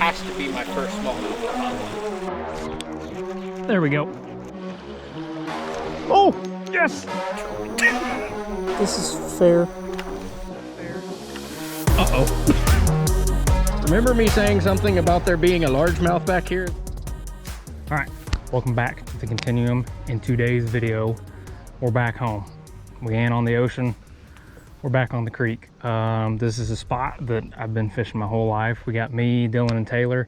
has to be my first smallmouth. There we go. Oh, yes! This is fair. Uh-oh. Remember me saying something about there being a largemouth back here? All right, welcome back to the Continuum. In today's video, we're back home. We ain't on the ocean, we're back on the creek. This is a spot that I've been fishing my whole life. We got me, Dylan, and Taylor.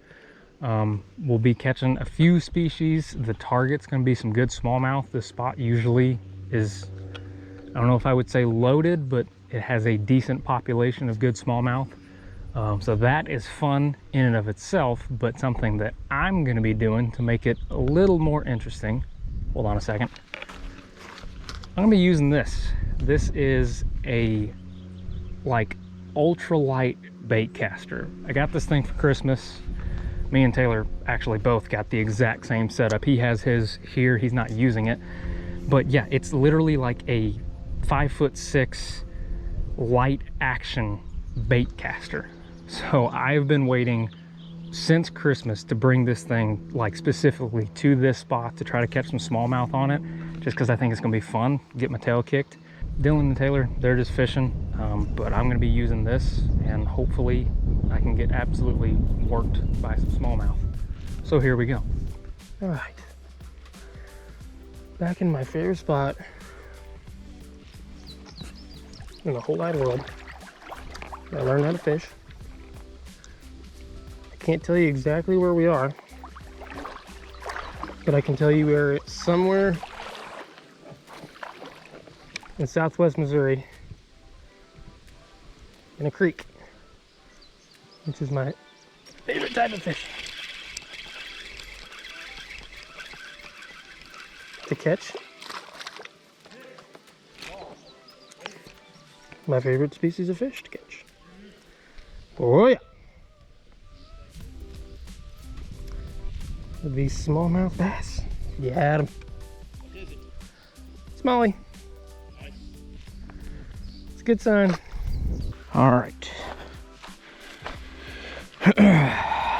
We'll be catching a few species. The target's gonna be some good smallmouth. This spot usually is, I don't know if I would say loaded, but it has a decent population of good smallmouth. So that is fun in and of itself, but something that I'm gonna be doing to make it a little more interesting. Hold on a second. I'm gonna be using this. This is a like ultralight Baitcaster. I got this thing for Christmas. Me and Taylor actually both got the exact same setup. He has his here, he's not using it. But yeah, it's literally like a 5'6" light action Baitcaster. So I've been waiting since Christmas to bring this thing like specifically to this spot to try to catch some smallmouth on it, just because I think it's gonna be fun, get my tail kicked. Dylan and Taylor, they're just fishing, but I'm gonna be using this and hopefully I can get absolutely worked by some smallmouth. So here we go. All right. Back in my favorite spot in the whole wide world. I learned how to fish. I can't tell you exactly where we are, but I can tell you we're somewhere in southwest Missouri in a creek, which is my favorite type of fish to catch. My favorite species of fish to catch. Oh yeah. These smallmouth bass. You had them. What is it? Smallie. Nice. It's a good sign. All right.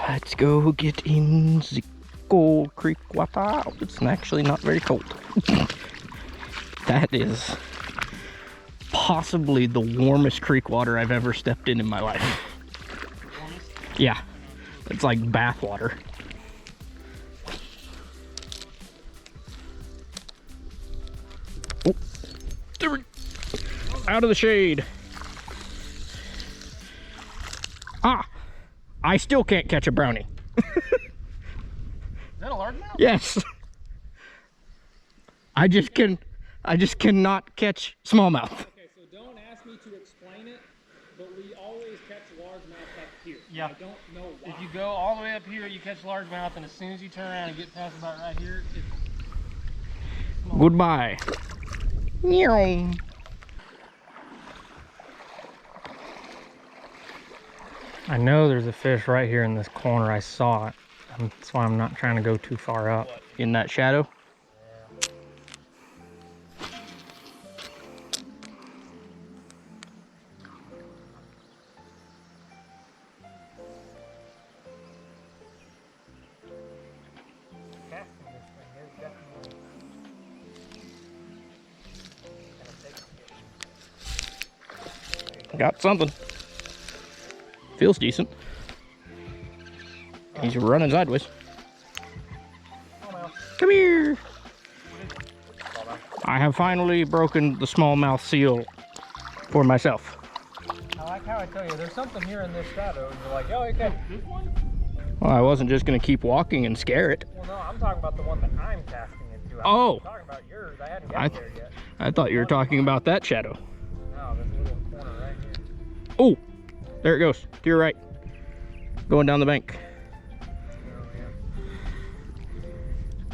Let's go get in the cold creek water. It's actually not very cold. That is possibly the warmest creek water I've ever stepped in my life. Warmest? Yeah, it's like bath water. Oh, out of the shade. Ah, I still can't catch a brownie. Is that a largemouth? Yes. I just cannot catch smallmouth. Okay, so don't ask me to explain it, but we always catch largemouth up here. Yeah. I don't know why. If you go all the way up here, you catch largemouth, and as soon as you turn around and get past about right here, it's small. Goodbye. Meow. I know there's a fish right here in this corner. I saw it. That's why I'm not trying to go too far up. In that shadow? Got something. Feels decent. He's running sideways. Come here. I have finally broken the smallmouth seal for myself. I like how I tell you, there's something here in this shadow, and you're like, oh, okay. This one? Well, I wasn't just gonna keep walking and scare it. Well, no, I'm talking about the one that I'm casting into. Oh. I'm talking about yours. I hadn't gotten there yet. I thought you were talking about that shadow. No, this little corner right here. Oh, there it goes, to your right. Going down the bank. Oh, yeah.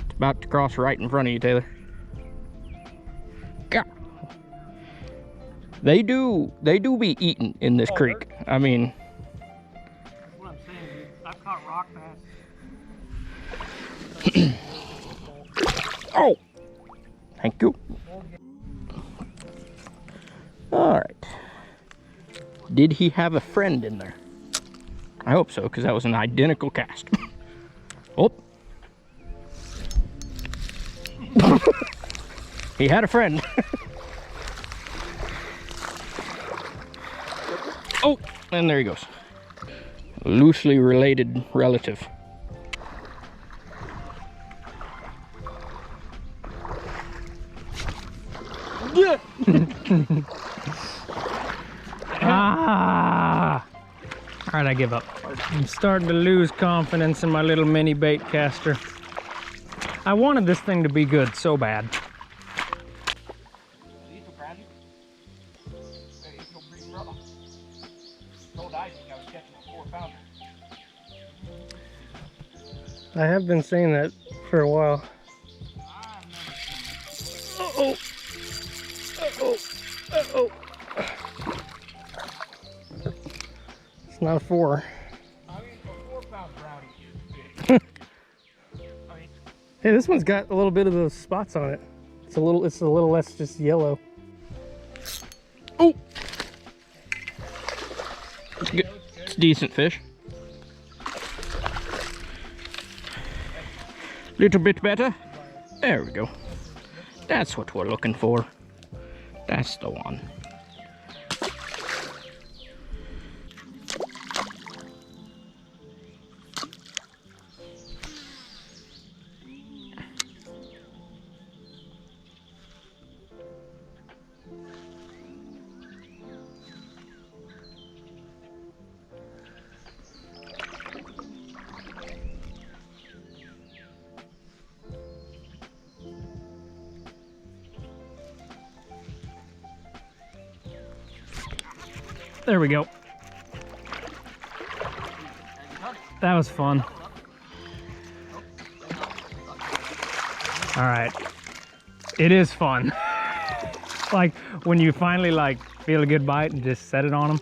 It's about to cross right in front of you, Taylor. God. They do be eating in this creek. I mean, That's what I'm saying, dude. I've caught rock bass. oh, thank you. All right. Did he have a friend in there? I hope so, because that was an identical cast. Oh. He had a friend. Oh, and there he goes. Loosely related relative. Ah! All right, I give up. I'm starting to lose confidence in my little mini bait caster. I wanted this thing to be good so bad. I have been saying that for a while. Uh-oh. Uh-oh. Uh-oh. It's not a 4. Hey, this one's got a little bit of those spots on it. It's a little less just yellow. Oh! It's good. It's decent fish. Little bit better. There we go. That's what we're looking for. That's the one. There we go. That was fun. All right. It is fun. Like when you finally like feel a good bite and just set it on them.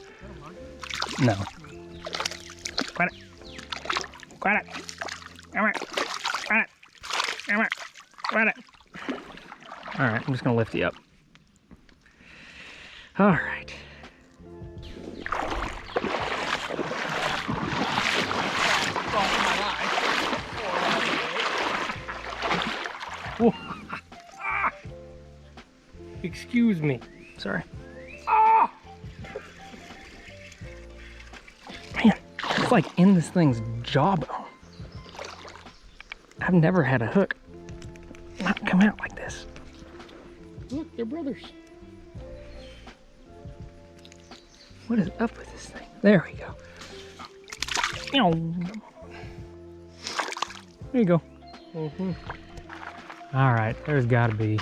No. Quit it. Quit it. Come it. Quit it. Come it. Quit it. All right, I'm just gonna lift you up. All right. Whoa. Ah. Excuse me. Sorry. Ah. Man, it's like in this thing's jawbone. I've never had a hook not come out like this. Look, they're brothers. What is up with this thing? There we go. There you go. All right, there's got to be.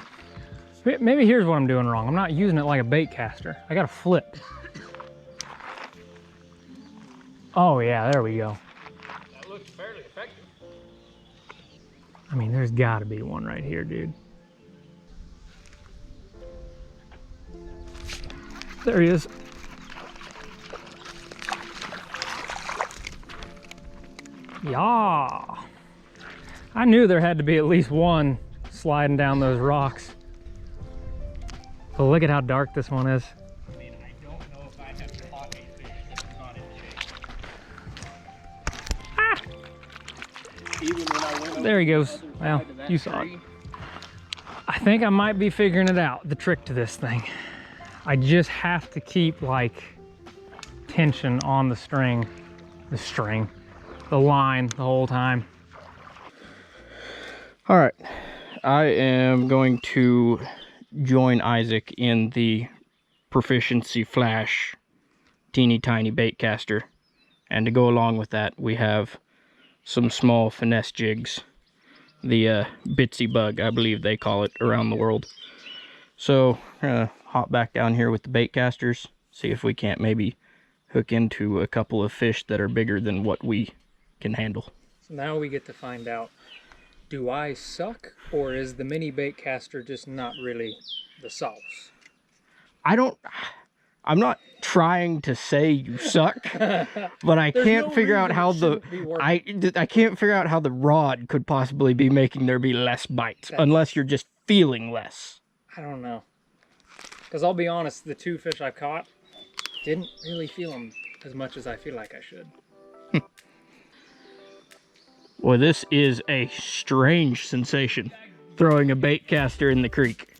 Maybe here's what I'm doing wrong. I'm not using it like a bait caster. I got to flip. Oh yeah, there we go. That looks fairly effective. I mean, there's got to be one right here, dude. There he is. Yeah. I knew there had to be at least one sliding down those rocks. But look at how dark this one is. I mean, I don't know if I have caught a fish that's not in shape. Ah! Even when I went There he goes. Well, you saw it. I think I might be figuring it out, the trick to this thing. I just have to keep like tension on the string, the line the whole time. All right, I am going to join Isaac in the ProFISHiency Flash teeny tiny bait caster. And to go along with that, we have some small finesse jigs. The bitsy bug, I believe they call it around the world. So we're gonna hop back down here with the bait casters, see if we can't maybe hook into a couple of fish that are bigger than what we can handle. So now we get to find out, do I suck, or is the mini bait caster just not really the sauce? I'm not trying to say you suck, but I can't figure out how I can't figure out how the rod could possibly be making there be less bites, unless you're just feeling less. I don't know. Because I'll be honest, the 2 fish I caught didn't really feel them as much as I feel like I should. Boy, this is a strange sensation, throwing a bait caster in the creek.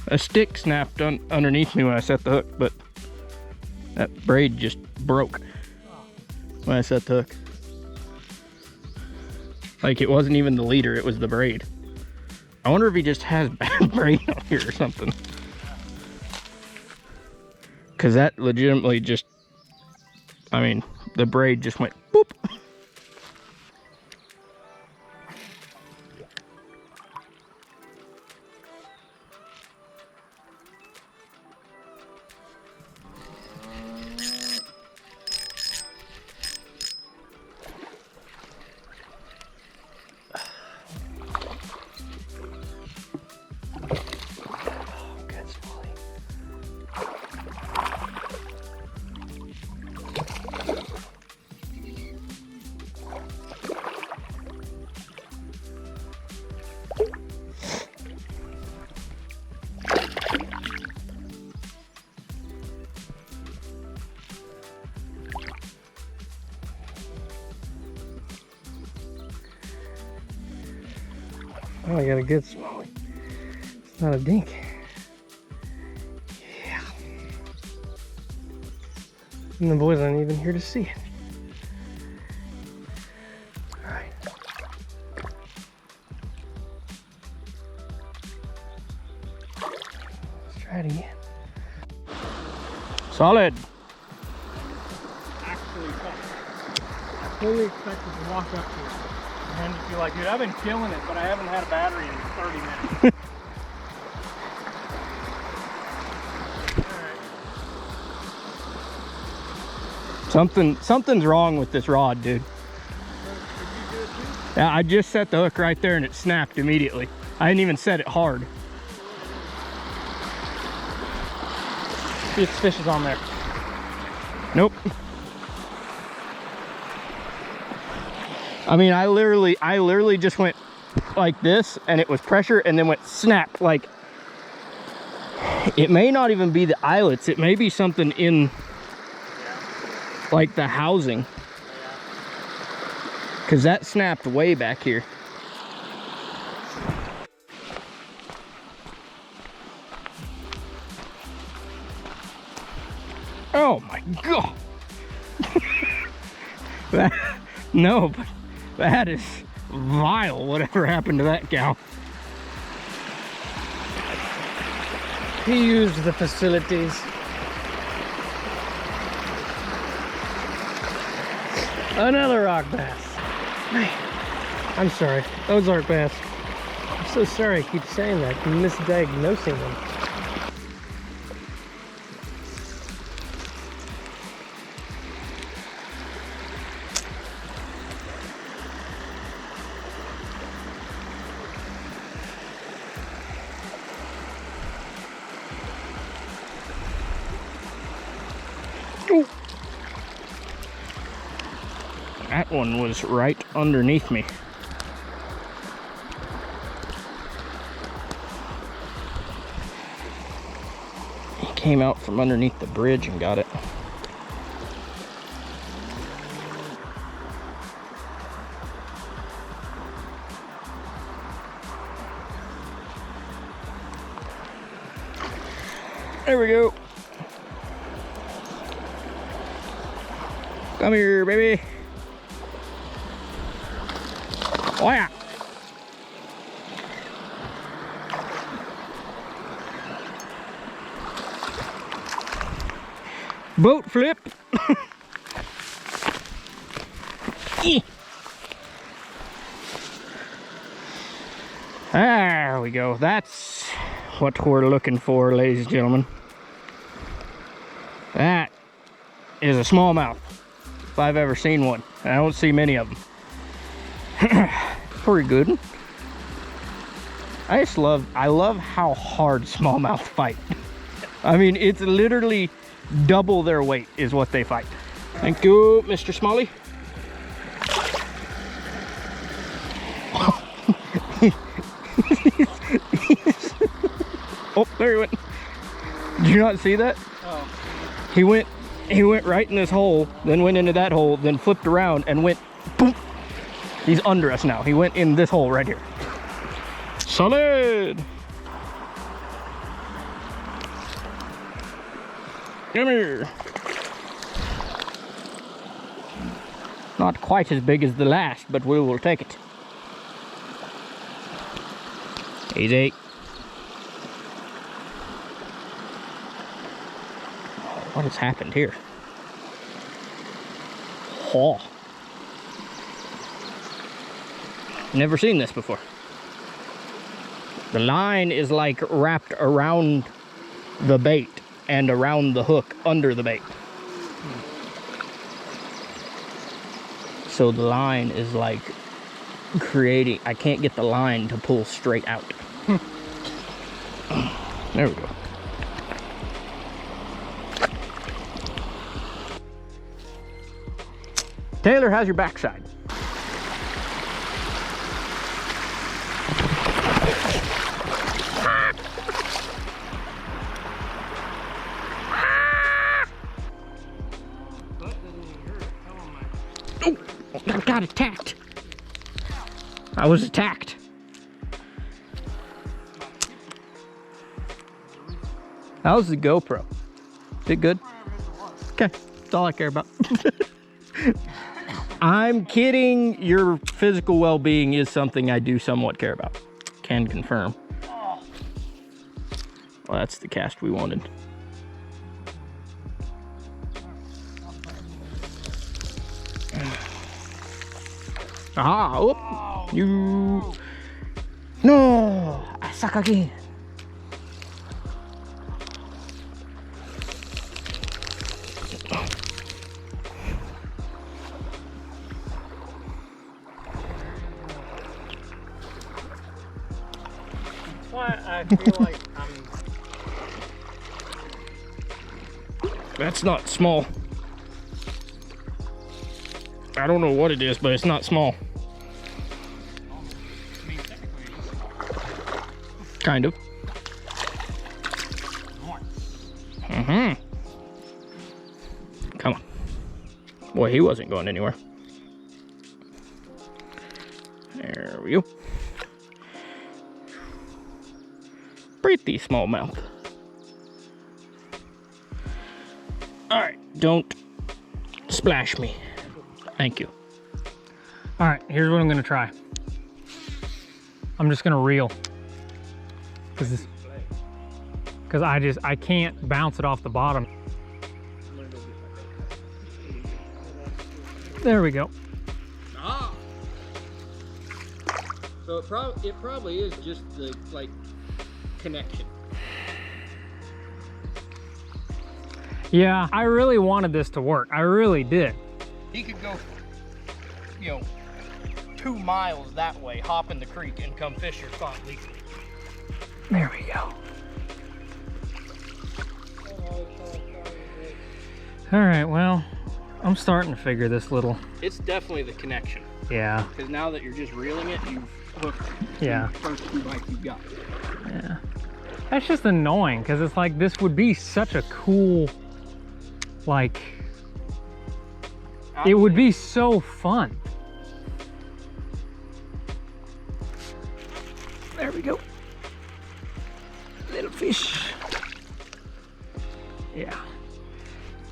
A stick snapped underneath me when I set the hook, but that braid just broke when I set the hook. Like, it wasn't even the leader, it was the braid. I wonder if he just has bad braid on here or something. Cause that legitimately just, I mean, the braid just went boop. Oh, I got a good smallie. It's not a dink. Yeah. And the boys aren't even here to see it. All right. Let's try it again. Solid. Actually, I fully expected to walk up to it and just be like, dude, I've been killing it, but I haven't had a battery in 30 minutes. Something's wrong with this rod, dude. Yeah, I just set the hook right there and it snapped immediately. I didn't even set it hard. See if the fish is on there. Nope. I mean, I literally just went like this and it was pressure and then went snap. Like, it may not even be the eyelets. It may be something in like the housing. Cause that snapped way back here. Oh my God. No, but that is vile, whatever happened to that cow. He used the facilities. Another rock bass. Man, I'm sorry, Ozark bass. I'm so sorry I keep saying that, misdiagnosing them. That one was right underneath me. He came out from underneath the bridge and got it. There we go. Come here, baby. Oh yeah. Boat flip. There we go. That's what we're looking for, ladies and gentlemen. That is a smallmouth, if I've ever seen one. I don't see many of them. Pretty good one. I love how hard smallmouth fight. I mean, it's literally double their weight is what they fight. Thank you, Mr. Smalley. Oh, there he went. Did you not see that? Oh. He went right in this hole, then went into that hole, then flipped around and went boom. He's under us now. He went in this hole right here. Solid. Come here. Not quite as big as the last, but we will take it. Easy. What has happened here? Oh. Never seen this before. The line is like wrapped around the bait and around the hook under the bait. So the line is like creating, I can't get the line to pull straight out. There we go. Taylor, how's your backside? Oh, I got attacked. I was attacked. How's the GoPro? Is it good? Okay, that's all I care about. I'm kidding. Your physical well-being is something I do somewhat care about. Can confirm. Well, that's the cast we wanted. Ah, whoop. You. No, I suck again. I feel like That's not small. I don't know what it is, but it's not small. I mean, technically it is small. Kind of. Mm-hmm. Come on. Boy, he wasn't going anywhere. There we go. Pretty smallmouth. All right, don't splash me. Thank you. All right, here's what I'm gonna try. I'm just gonna reel, cause I can't bounce it off the bottom. There we go. Ah. So it probably is just the connection. Yeah, I really wanted this to work. I really did. He could go, 2 miles that way, hop in the creek, and come fish your spot legally. There we go. All right, well, I'm starting to figure this little. It's definitely the connection. Yeah. Because now that you're just reeling it, you've hooked Yeah. the first 2 bites you've got. Yeah. That's just annoying, because it's like this would be such a cool, it would be so fun. There we go. Little fish. Yeah.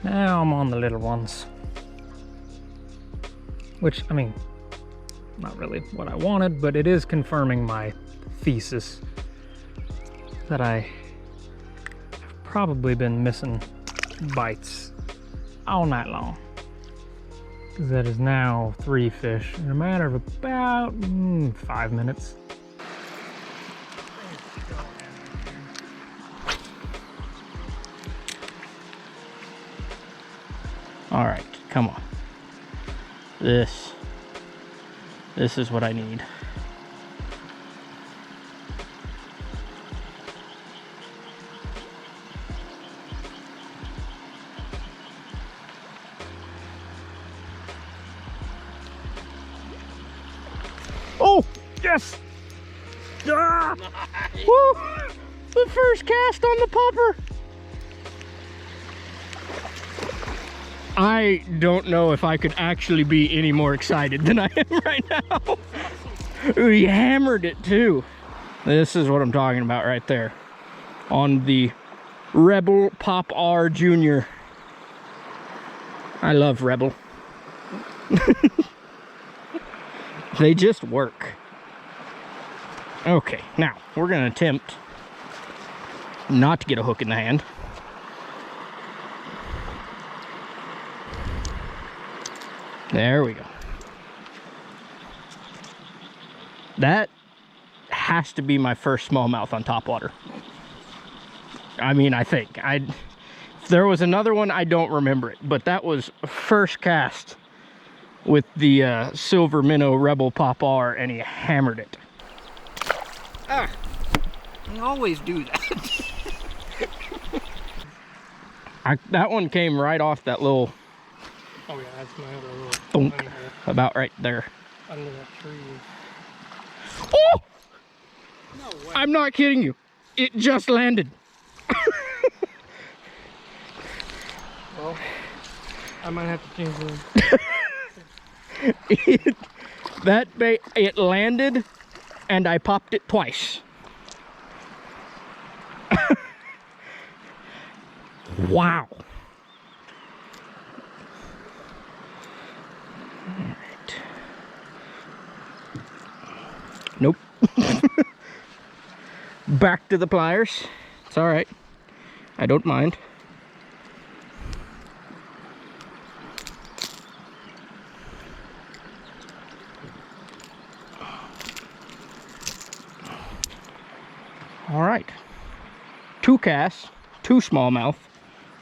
Now I'm on the little ones. Which, I mean, not really what I wanted, but it is confirming my thesis that I've probably been missing bites all night long. Because that is now 3 fish in a matter of about 5 minutes. All right, come on. This is what I need. Yes! Ah! Nice. Woo! The first cast on the popper. I don't know if I could actually be any more excited than I am right now. We hammered it too. This is what I'm talking about right there. On the Rebel Pop R Jr. I love Rebel. They just work. Okay, now we're gonna attempt not to get a hook in the hand. There we go. That has to be my first smallmouth on topwater. I mean, I think. If there was another one, I don't remember it, but that was first cast with the silver minnow Rebel Pop R, and he hammered it. Ah, I always do that. That one came right off that little. Oh yeah, that's my other little Thunk, about right there. Under that tree. Oh! No way. I'm not kidding you. It just landed. Well, I might have to change the It landed, and I popped it twice. Wow. Alright. Nope. Back to the pliers. It's alright. I don't mind. Alright. 2 casts, 2 smallmouth,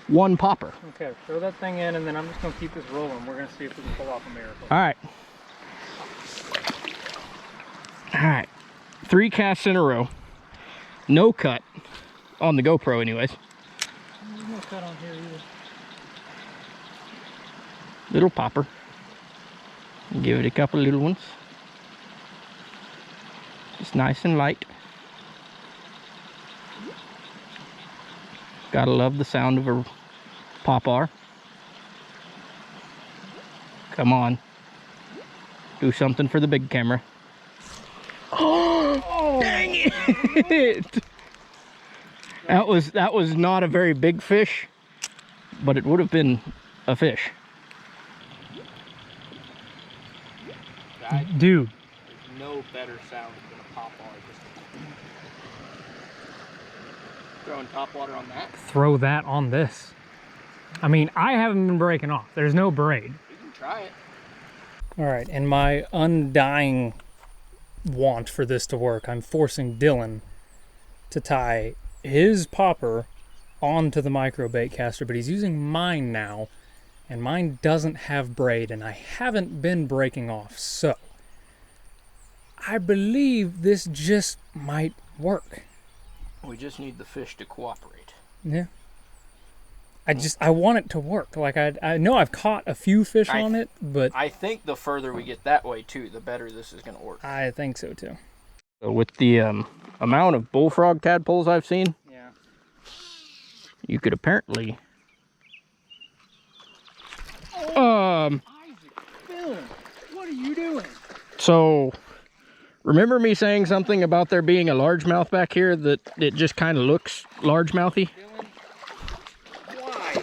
1 popper. Okay, throw that thing in, and then I'm just going to keep this rolling. We're going to see if we can pull off a miracle. Alright. Alright. 3 casts in a row. No cut. On the GoPro anyways. There's no cut on here either. Little popper. Give it a couple little ones. Just nice and light. Gotta love the sound of a Pop R. Come on. Do something for the big camera. Oh, dang it! That was not a very big fish, but it would have been a fish. Dude. There's no better sound than a Pop R. Throwing top water on that. Throw that on this. I mean, I haven't been breaking off. There's no braid. You can try it. All right, in my undying want for this to work, I'm forcing Dylan to tie his popper onto the micro bait caster, but he's using mine now, and mine doesn't have braid, and I haven't been breaking off, so I believe this just might work. We just need the fish to cooperate. Yeah. I want it to work. Like, I know I've caught a few fish on it, but I think the further we get that way too, the better this is going to work. I think so too. So with the amount of bullfrog tadpoles I've seen, Yeah. you could apparently Isaac, Phil, what are you doing? so remember me saying something about there being a largemouth back here that it just kind of looks largemouthy? Dylan, why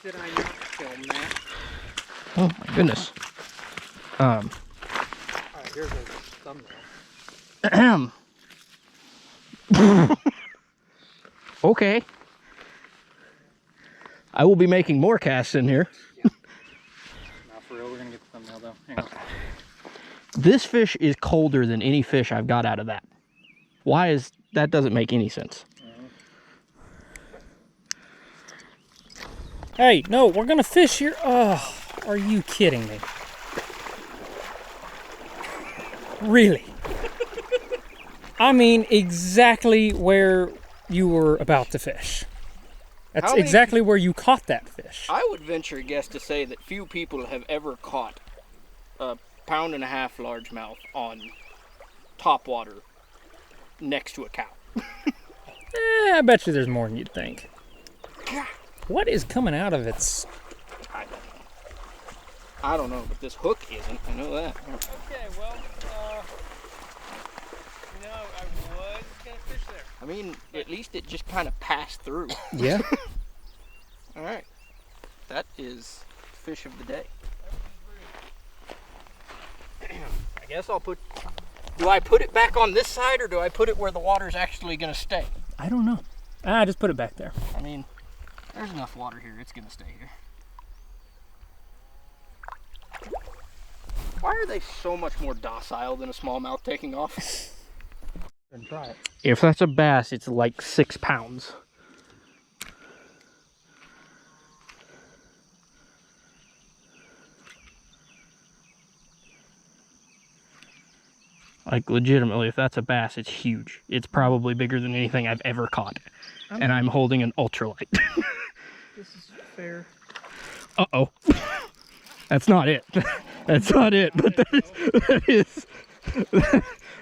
did I not film that? Oh my goodness. All right, here's a thumbnail. Okay. I will be making more casts in here. Now for real, we're gonna get the thumbnail though. Hang on. This fish is colder than any fish I've got out of that. Why is that? Doesn't make any sense. Hey, no, we're gonna fish here. Oh, are you kidding me? Really? I mean, exactly where you were about to fish. That's exactly where you caught that fish. I would venture a guess to say that few people have ever caught a 1.5 pound largemouth on top water next to a cow. I bet you there's more than you'd think. What is coming out of its... I don't know, but this hook isn't. I know that. Okay, well, you know, I was gonna fish there. I mean, at least it just kind of passed through. Yeah. All right. That is fish of the day. I guess I'll put... Do I put it back on this side, or do I put it where the water's actually going to stay? I don't know. Just put it back there. I mean, there's enough water here. It's going to stay here. Why are they so much more docile than a smallmouth taking off? And try it. If that's a bass, it's like 6 pounds. Like, legitimately, if that's a bass, it's huge. It's probably bigger than anything I've ever caught. And I'm holding an ultralight. This is fair. Uh-oh. That's not it. That's not it. But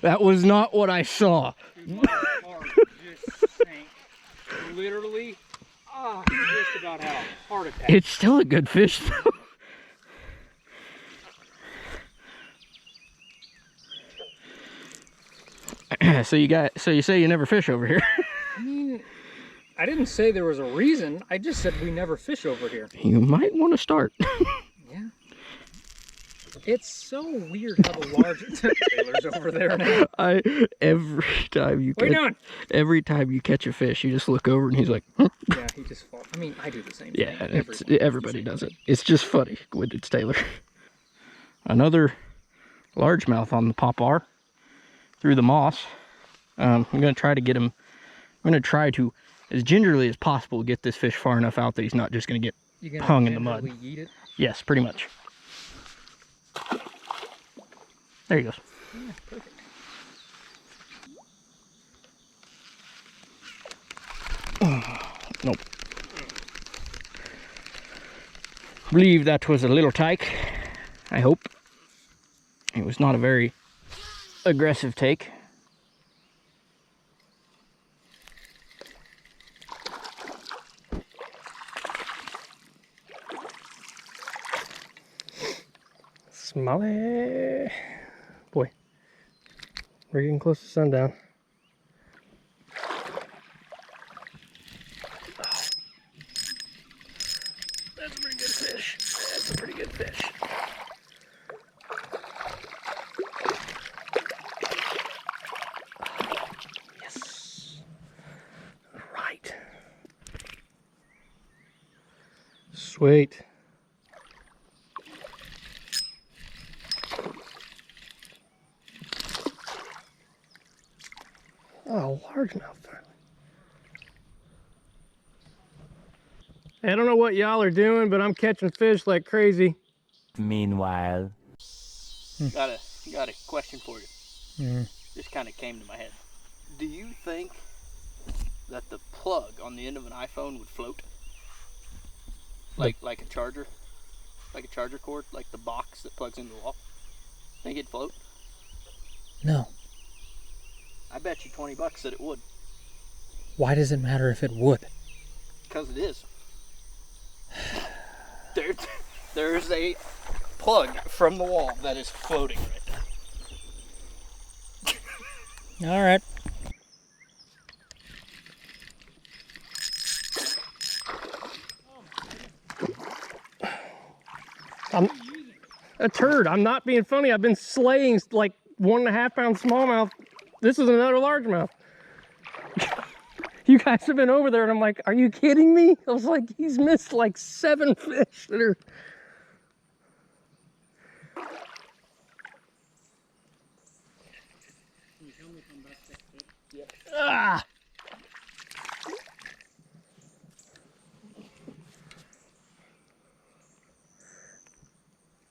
that was not what I saw. My heart just sank. Literally, just about had a heart attack. It's still a good fish, though. So you say you never fish over here? I mean, I didn't say there was a reason. I just said we never fish over here. You might want to start. Yeah. It's so weird how the large Taylor's over there now. Every time you catch a fish, you just look over and he's like, huh? Yeah, he just falls. I mean, I do the same thing. Yeah, everybody does it. It's just funny when it's Taylor. Another largemouth on the popar through the moss. I'm going to try to get him. I'm going to try to, as gingerly as possible, get this fish far enough out that he's not just going to get hung in the mud. Eat it? Yes, pretty much. There he goes. Yeah, perfect. Nope. I believe that was a little tyke. I hope. It was not a very aggressive take. Smiley. Boy, we're getting close to sundown. That's a pretty good fish. That's a pretty good fish. Yes. All right. Sweet. Oh, largemouth finally. I don't know what y'all are doing, but I'm catching fish like crazy. Meanwhile. Got a question for you. Just kind of came to my head. Do you think that the plug on the end of an iPhone would float? Like a charger? Like a charger cord? Like the box that plugs into the wall? Think it'd float? No. I bet you 20 bucks that it would. Why does it matter if it would? Because it is. There's a plug from the wall that is floating right now. All right. I'm a turd. I'm not being funny. I've been slaying like 1.5 pound smallmouth. This is another largemouth. You guys have been over there and I'm like, are you kidding me? I was like, he's missed like 7 fish that are... Ah!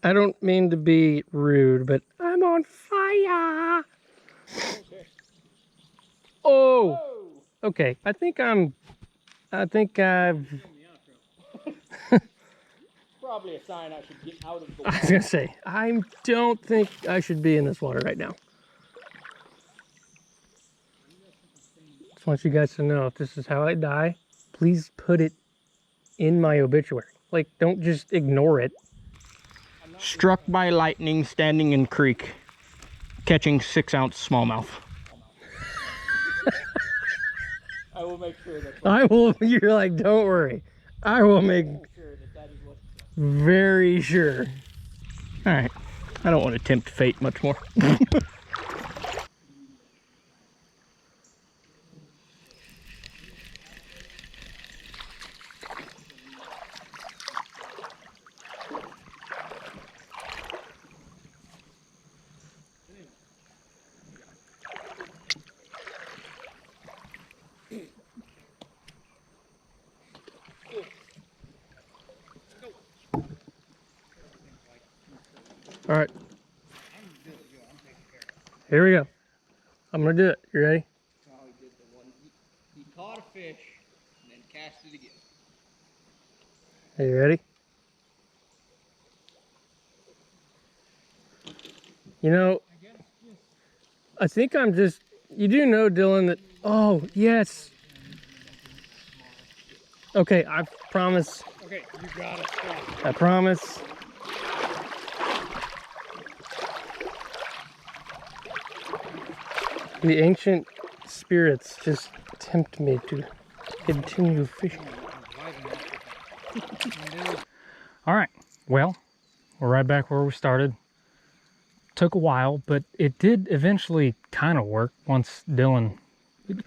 I don't mean to be rude, but I'm on fire. Oh! Okay, I think I've... Probably a sign I should get out of the I was gonna say, I don't think I should be in this water right now. Just want you guys to know, if this is how I die, please put it in my obituary. Like, don't just ignore it. Struck by lightning standing in creek, catching 6-ounce smallmouth. I will make sure that. I will, you're like, don't worry. I will make very sure. All right. I don't want to tempt fate much more. All right. Here we go. I'm gonna do it. You ready? No, he did the one. He caught a fish and then cast it again. Are you ready? You know, I think I'm just, you do know, Dylan, that, oh, yes. Okay, I promise. Okay, you got it. Stop. I promise. The ancient spirits just tempt me to continue fishing. All right, well, we're right back where we started. Took a while, but it did eventually kind of work once Dylan... It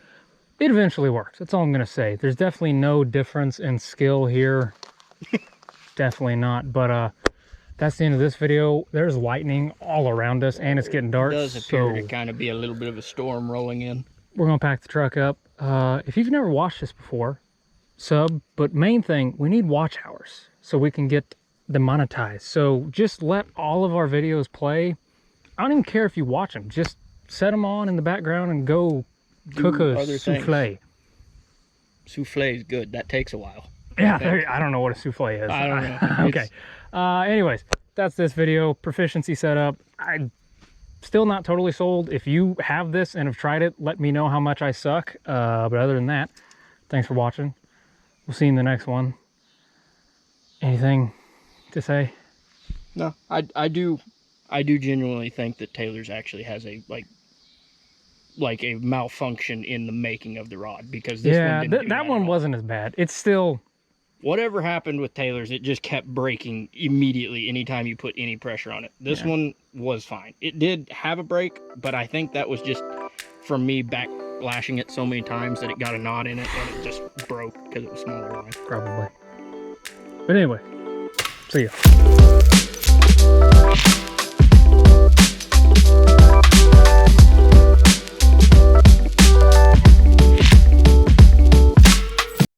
eventually works, that's all I'm going to say. There's definitely no difference in skill here. Definitely not, but that's the end of this video. There's lightning all around us, and it's getting dark. It does appear so to kind of be a little bit of a storm rolling in. we're going to pack the truck up. If you've never watched this before, sub, but main thing, we need watch hours so we can get demonetized. So just let all of our videos play. I don't even care if you watch them. Just set them on in the background and go cook a souffle. Souffle is good. That takes a while. Yeah, I don't know what a souffle is. I don't know. Okay. Anyways, that's this video. Proficiency setup. I'm still not totally sold. If you have this and have tried it, let me know how much I suck. But other than that, thanks for watching. We'll see you in the next one. Anything to say? No, I do genuinely think that Taylor's actually has a like a malfunction in the making of the rod, because this one didn't do that one wasn't as bad. It's still, whatever happened with Taylor's, it just kept breaking immediately anytime you put any pressure on it. This one was fine. It did have a break, but I think that was just from me backlashing it so many times that it got a knot in it and it just broke because it was smaller line. probably. But anyway, see ya.